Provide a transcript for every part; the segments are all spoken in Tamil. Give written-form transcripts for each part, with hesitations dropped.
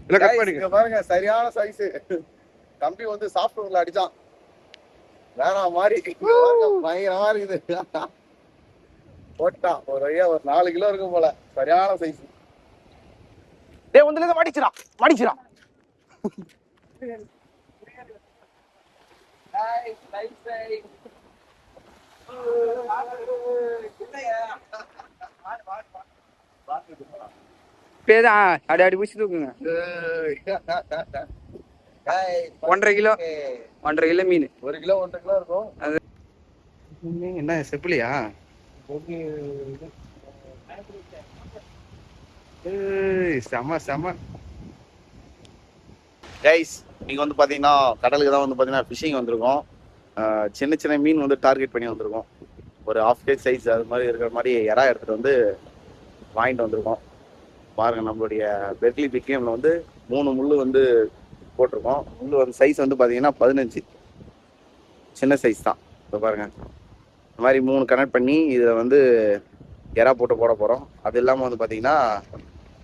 இல்ல கட் பண்ணுங்க பாருங்க சரியான சைஸ். தம்பி வந்து சாஃப்ட்வேர்ல அடிச்சான் வேற மாதிரி பயங்கரமா இருக்குது. போட்டான் ஒரு வழியா ஒரு 4 கிலோ இருக்கும் போல. சரியான சைஸ். டேய் ஒண்ணுல மாடிச்சுடா மாடிச்சுடா. பேதான் அடி அடி பிடிச்சி தூக்குங்க. 1.5 கிலோ 1.5 கிலோ மீன். 1 கிலோ 1.5 கிலோ இருக்கும். அது என்ன செப்பிலியா? செம செம. கைஸ் நீங்க வந்து பாத்தீங்கன்னா கடலுக்கு தான் வந்து பாத்தீங்கன்னா ஃபிஷிங் வந்திருக்கோம். சின்ன சின்ன மீன் வந்து டார்கெட் பண்ணி வந்திருக்கோம். ஒரு 1/2 kg சைஸ் அது மாதிரி இருக்கிற மாதிரி எறா எடுத்துட்டு வந்து வாங்கிட்டு வந்திருக்கோம். பாருங்க நம்மளுடைய பெர்க்லி பிக் கேம்ல வந்து 3 முள்ளு வந்து போட்டிருக்கோம். முள்ளு வந்து சைஸ் வந்து பாத்தீங்கன்னா 15. சின்ன சைஸ் தான். இப்போ பாருங்க இந்த மாதிரி 3 கனெக்ட் பண்ணி இதில் வந்து எறா போட்டு போட போகிறோம். அது இல்லாமல் வந்து பார்த்தீங்கன்னா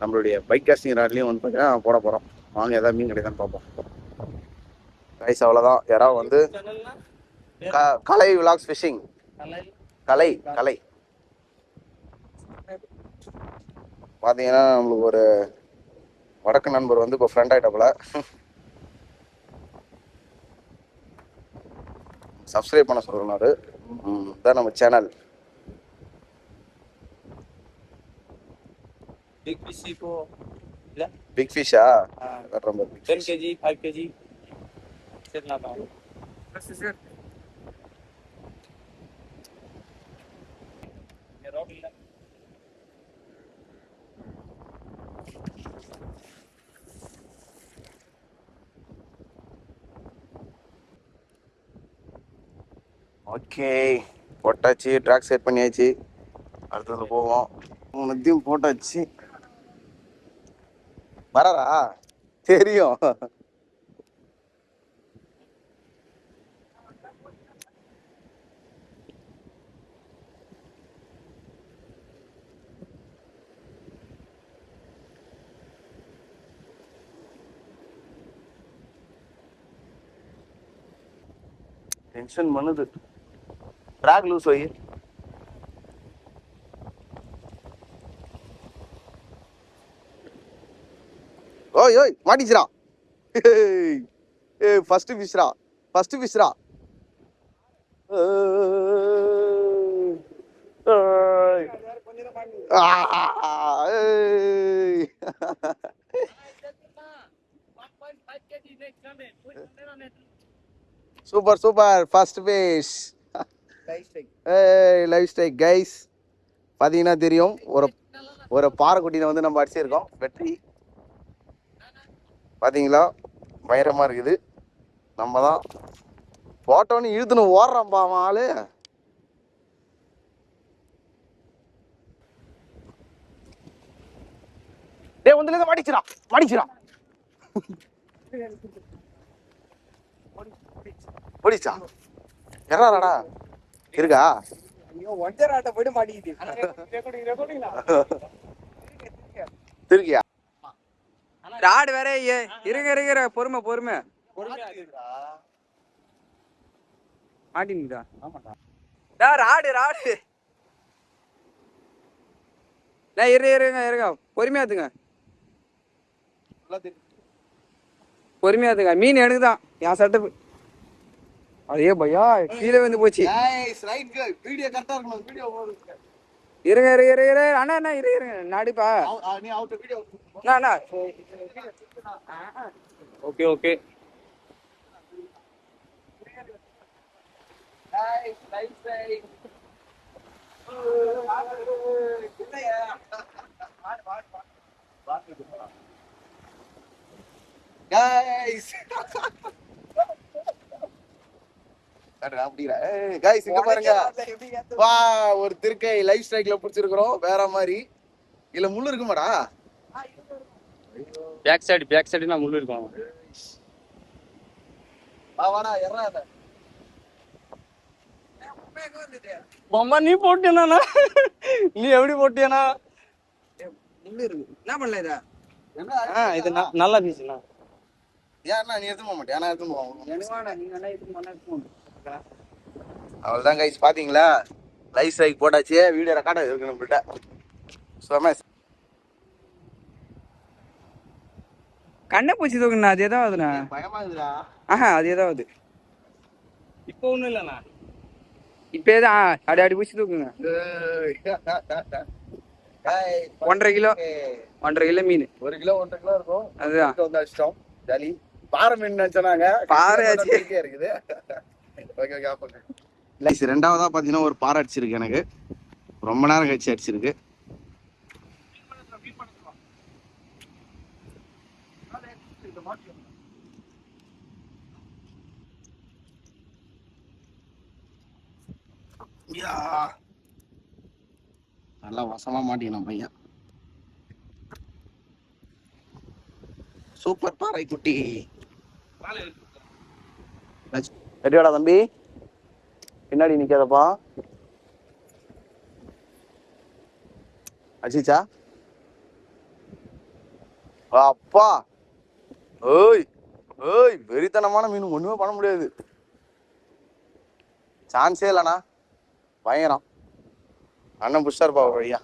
நம்மளுடைய பைக் காஸ்டிங் ராட்லையும் வந்து பார்த்தீங்கன்னா போட போகிறோம். வாங்க ஏதாவது மீன் கிடைக்குதான்னு பார்ப்போம். ரைஸ் அவ்வளோதான். எறா வந்து கலை விலாக்ஸ் ஃபிஷிங். கலை கலை பார்த்தீங்கன்னா நம்மளுக்கு ஒரு வடக்கு நண்பர் வந்து இப்போ ஃப்ரெண்ட் ஆகிட்டப்பல. சப்ஸ்கிரைப் பண்ண சொல்லுறாரு. இதான் நம்ம channel. Big fish ko ila? Big ஃபிஷ்ஷா? 10 kg, 5 kg. Set na ba? Rod ila. Okay போட்டாச்சு. ட்ராக் செட் பண்ணியாச்சு. அடுத்தது போவோம். மதியம் போட்டாச்சு. வரா தெரியும். டென்ஷன் பண்ணுது. ட்ராக் லூஸ் வை. ஓய் ஓய் மாட்டிச்சுரா. ஏய் ஃபர்ஸ்ட் ஃபிஷ்ரா. ஃபர்ஸ்ட் ஃபிஷ்ரா. Super super first fish. ஏய் லைவ் ஸ்டைக் கைஸ். பார்த்தீங்கன்னா தெரியும் ஒரு பாறைக்குட்டியை வந்து நம்ம அடிச்சிருக்கோம். வெற்றி பார்த்தீங்களா பயங்கரமாக இருக்குது. நம்ம தான் போட்டோன்னு இழுத்துன்னு ஓடுறோம்ப்பா ஆளு. டேய் ஒண்ணுல மாடிச்சுடா மாடிச்சுடா. போடிச்சா எறாடா இருக்கா? போயிட்டு மாட்டிக்கிட்டு திருக்கியா? ராடு வேற இருங்க இருங்க பொறுமை பொறுமை மாட்டினுதா. ஆமாடா ராடு ராடு. இருங்க இருங்க பொறுமையாத்துங்க பொறுமையாத்துங்க. மீன் எனக்குதான் என் சட்டை. அதே பையா கீழே வந்து போச்சு. இருங்க இருங்க இருங்க அண்ணா அண்ணா இருங்க நாடிப்பா. அண்ணா Okay, okay. இங்க பாருங்க. வா ஒரு திருக்கை லைவ் ஸ்ட்ரைக்ல பிடிச்சிருக்கிறோம் வேற மாதிரி. இல்ல முள்ளு இருக்குமாடா? Back side na mullu irukum. வாடா எறாத. Mama நீ போட்டியானா? நீ எப்படி போட்டியானா? முள்ளு இருக்கு. என்ன பண்ணல இத? இது நல்ல பீஸ்ண்ணா. ஏன்னா நீ எடுத்து போக மாட்டேன், நான் எடுத்து போவோம். அவ்வளோதான் கைஸ், பார்த்தீங்களா? லைவ் ஸ்ட்ரைக் போட்டாச்சு, வீடியோ ரெக்கார்ட் இருக்கு நம்மள்கிட்ட. சும்மா கண்ணை பூச்சி தூக்குண்ணா, அது எதாவதுண்ணா. பயமா இருக்குதா? அது எதாவது இப்போ ஒன்றும் இல்லைண்ணா. இப்போ எதான் அடி பூச்சி தூக்குங்க. 1.5 கிலோ 1.5 கிலோ மீன். 1 கிலோ 1.5 கிலோ இருக்கும். அதுதான் வந்து அடிச்சிட்டோம். ஜாலி. பாறை மீன் நினைச்சாங்க, பாறை இருக்குது. ரெண்டாவதா பாத்தீங்கன்னா ஒரு பாறை அடிச்சிருக்கு. எனக்கு ரொம்ப நேரம் கழிச்சு அடிச்சிருக்கு. நல்லா வசமா மாட்டிக்கணும் பையன். சூப்பர் பாறை குட்டி. ரெடியாடா தம்பி? பின்னாடி நிக்காதப்பா. அச்சிச்சா அப்பா. ஓய் ஓய், வெறித்தனமான மீன், ஒண்ணுமே பண்ண முடியாது. சான்ஸே இல்லண்ணா, பயங்கரம். அண்ணன் புஷ்ஷா இருப்பா வழியா.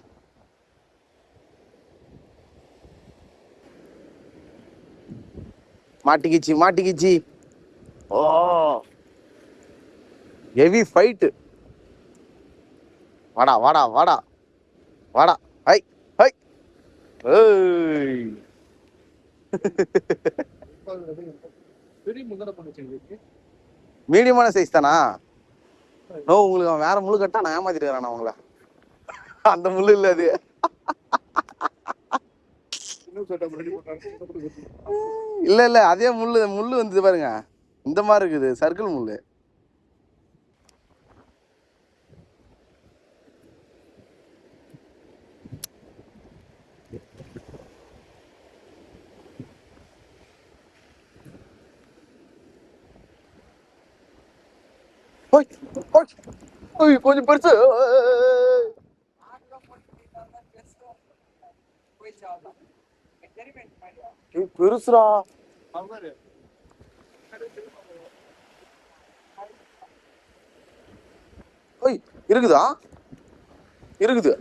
மாட்டிக்கிச்சு. ஓ, ஹெவி ஃபைட்டு. வாடா. High high. ஏய், மீடியமான சைஸ் தானா? நோ, உங்களுக்கு வேற முள்ளு கட்டா நான் ஏமாத்திட்டு உங்களை. அந்த முள்ளு இல்ல அது. இல்ல அதே முள்ளு வந்து பாருங்க, இந்த மாதிரி இருக்குது, சர்க்கிள் முள்ளு. கொஞ்சம் பெருசு. பெருசுடா. இருக்குதா? இருக்குது.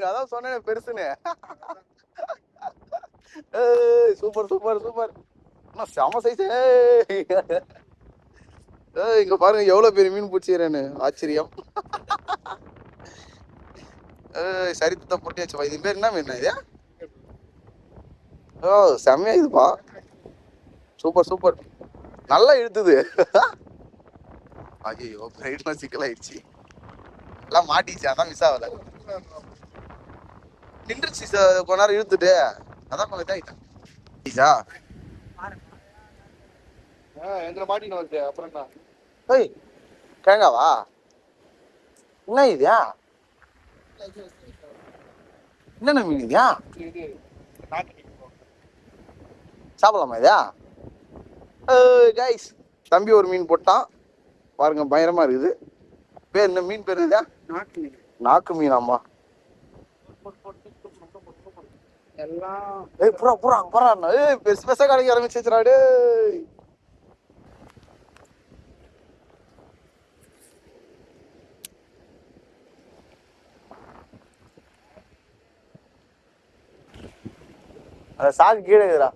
அதான் சொன்னேன் பெருசுன்னு. சூப்பர். செம சைஸ். இங்க பாருங்க எவ்வளவு பெரிய மீன் பிடிச்சிக்கிறேன்னு, ஆச்சரியம். சரித்த பொட்டியாச்சுப்பா. இது பேர் என்ன மீன் இது? ஓ, செம்மையா இதுப்பா. சூப்பர். நல்லா இழுத்துது. ஐயோ, பிரைட்லாம் சிக்கலாயிடுச்சு. எல்லாம் மாட்டிச்சு, அதான் மிஸ் ஆகல. நின்றுச்சு கொஞ்ச நேரம் இழுத்துட்டு, அதான் கொஞ்சம் இதாயிட்டேன். கேங்காவா? என்ன இதுயா? என்னென்ன மீன் இதுயா? சாப்பிடலாமா இதா? கைஸ், தம்பி ஒரு மீன் போட்டான் பாருங்க, பயங்கரமா இருக்குது. பேர் என்ன மீன் பேர்? இதா நாக்கு மீனாமா? பெருசு பெருசா கிடைக்க ஆரம்பிச்சிருச்சுடா. அந்த சாக்கு கீழே இருக்குடா.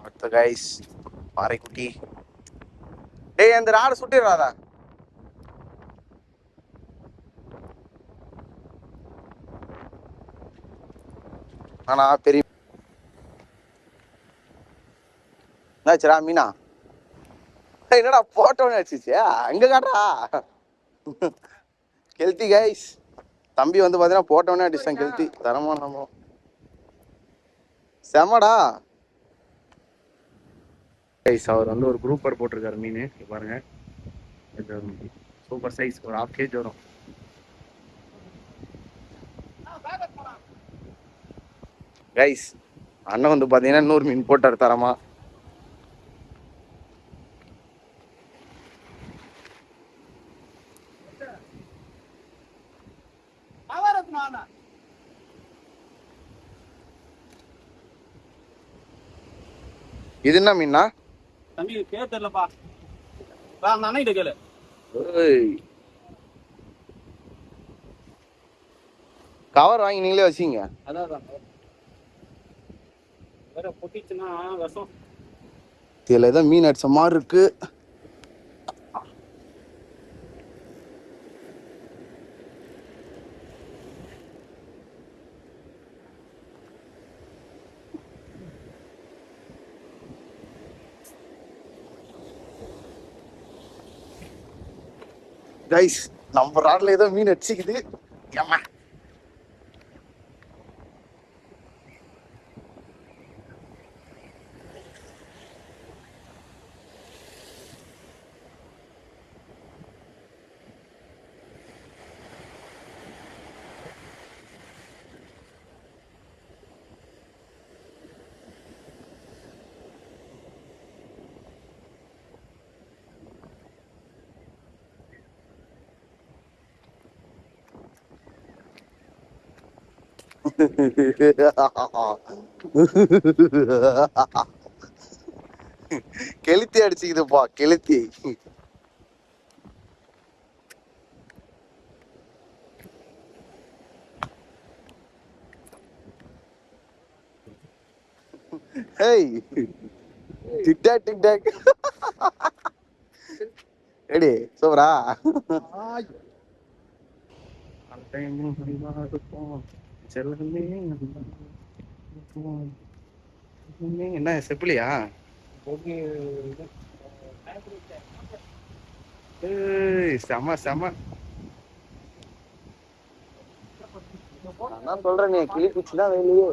அடுத்த கைஸ் பாறை குட்டி. டேய், அந்த ராடு சுட்டிடுறாதா? ஆனா பெரிய என்னாச்சுரா மீனா? என்னடா போட்டோன்னு அடிச்சிச்சு அங்க காட்டுறா. கெல்த்தி கைஸ், தம்பி வந்து பாத்தீங்கன்னா போட்டோன்னே அடிச்சிட்டான். கெல்த்தி தரமா நம்ம செமடா கைஸ். அவர் வந்து ஒரு குரூப்பர் போட்டிருக்காரு மீன் பாருங்க. சூப்பர் சைஸ், ஒரு 1/2 kg வரும் கைஸ். அண்ணன் வந்து பாத்தீங்கன்னா இன்னொரு மீன் போட்டார் தரமா. இது என்ன மீனா தம்பி? பேர் தெரியலப்பா. நான் அண்ணன் கேளு. கவர் வாங்கி நீங்களே வச்சீங்க. அதான் வேற பொட்டிச்சுன்னா விஷம். இதுல ஏதோ மீன் அடிச்ச மாதிரி இருக்கு. கைஸ், நம்ம ராட்ல ஏதோ மீன் அடிச்சுக்குது. ஏமா கெளுத்தி அடிச்சுக்குதுப்பா, கெளுத்தி. Hey tick tock tick tock. எடி சூப்பரா. என்ன செப்பிலியா? செம செம. நான் சொல்றேன், நீ கிளி பிச்சுதான் வேலையே.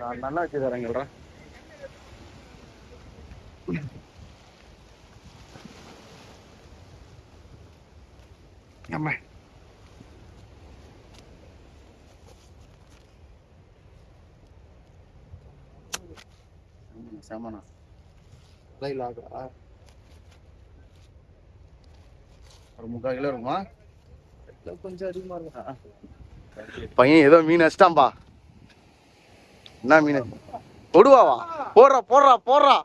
நான் நல்லா வச்சு தரேங்கள்றா. அம்மா செமனா ஒரு 3/4 கிலோ இருக்குமா? கொஞ்சம் அதிகமா இருக்கும். பையன் ஏதோ மீன் அடிச்சிட்டான்பா. என்ன மீன்? கொடுவாவா? போடுறா போடுறா போடுறா.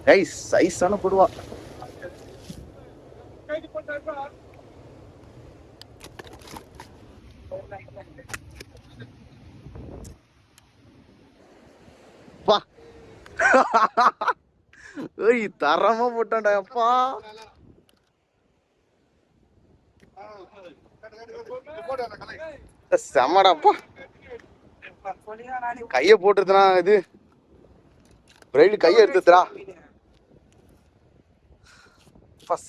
கைஸ், சைஸான கொடுவா. ஏய் தரமா போட்டான்டா அப்பா. செமடாப்பா. கைய போட்டுருதுனா இது பிரைடு கைய எடுத்துதுடா.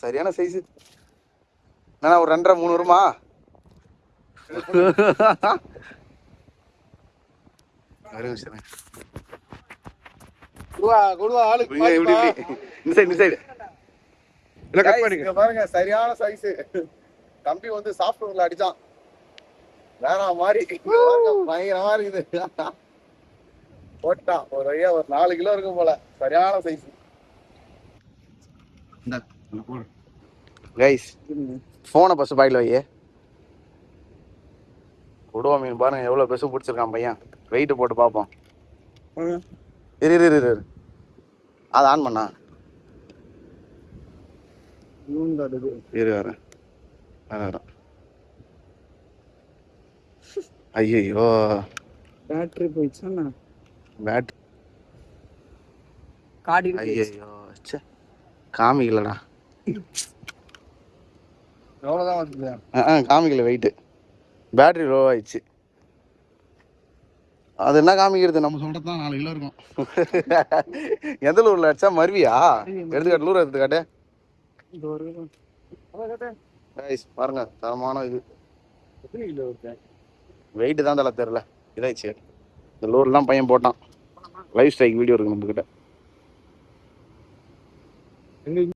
சரியான சைஸ். என்ன ஒரு 2.5 3 வருமா? பாருங்க, சரியான சைஸ். தம்பி வந்து சாஃப்ட்வேர்ல அடிச்சான். வேற மாதிரி பயங்கரமா இருக்குது. போட்டான் ஒரு 4 கிலோ இருக்கும் போல. சரியான சைஸ். கைஸ், போனை பஸ் பாயில வை. கொடுவா மீன் பாருங்க எவ்வளவு பெருசு பிடிச்சிருக்கான் பையன். வெயிட் போட்டு பார்ப்போம். இரு இரு இரு அதை ஆன் பண்ணா இரு வரேன். ஐயோ பேட்டரி போயிடுச்சா? பேட் காடி இருக்கு. ஐயோ ச்சே காமிக்கலடா. எவ்வளவுதான் வந்து காமிக்கல வெயிட்டு. பேட்டரி லோ ஆயிடுச்சு. அது என்ன காமிக்கிறது, நம்ம சொல்றது தான் 4 கிலோ இருக்கும். எந்த லூரில் அடிச்சா மருவியா? எடுத்துக்காட்டு லூர் எடுத்துக்காட்டு. இது ஒரு பாருங்க தரமான இது. எத்தனை கிலோ இருக்கு? வெயிட்டு தான் தலை தெரில. இதாச்சு இந்த லூர்லாம் பையன் போட்டான். லைவ் ஸ்ட்ரைக் வீடியோ இருக்கு நம்ம கிட்ட.